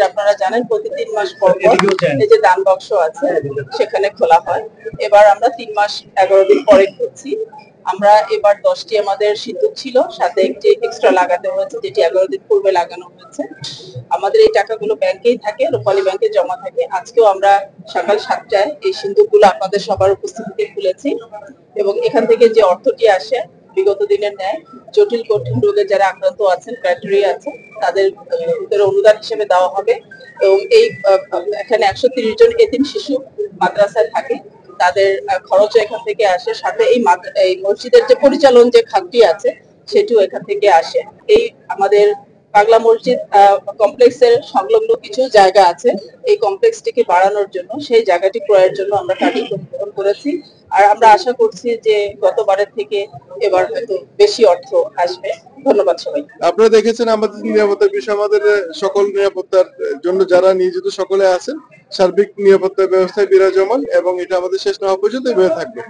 আপনারা জানেন প্রতি 3 মাস পর এই যে দান বাক্স আছে সেখানে খোলা হয়। এবার আমরা 3 মাস 11 দিন পরে খুলছি। আমরা এবার 10টি আমাদের সিন্দুক ছিল, সাথে একটি এক্সট্রা লাগাতে হয়েছে যেটি 11 দিন পূর্বে লাগানো হয়েছে। আমাদের এই টাকাগুলো ব্যাংকেই থাকে, রূপালী ব্যাংকে জমা থাকে। আজকেও আমরা সকাল 7টায় এই সিন্দুকগুলো আপনাদের সবার উপস্থিতিতে খুলেছি এবং এখান থেকে যে অর্থটি আসে বিগত দিনের ন্যায় জটিল কঠিন রোগে যারা আক্রান্ত আছেন, ক্রাইটেরিয়া আছে, তাদের অনুদান হিসেবে দেওয়া হবে। এবং এই এখানে 130 জন এতিম শিশু মাদ্রাসায় থাকে, তাদের খরচও এখান থেকে আসে। সাথে এই মসজিদের যে পরিচালন যে খাতটি আছে সেটিও এখান থেকে আসে। এই আমাদের পাগলা মসজিদ কমপ্লেক্সের সংলগ্ন কিছু জায়গা আছে, এই কমপ্লেক্সটিকে বাড়ানোর জন্য, সেই জায়গাটি ক্রয়ের জন্য আমরা টাকা গ্রহণ করেছি। আর আমরা আশা করছি যে গতবারের থেকে এবার হয়তো বেশি অর্থ আসবে। ধন্যবাদ সবাই। আপনারা দেখেছেন আমাদের নিরাপত্তার বিষয়, আমাদের সকল নিরাপত্তার জন্য যারা নিয়োজিত সকলে আছেন, সার্বিক নিরাপত্তা ব্যবস্থায় বিরাজমান এবং এটা আমাদের শেষ না হওয়া পর্যন্ত এভাবে থাকবে।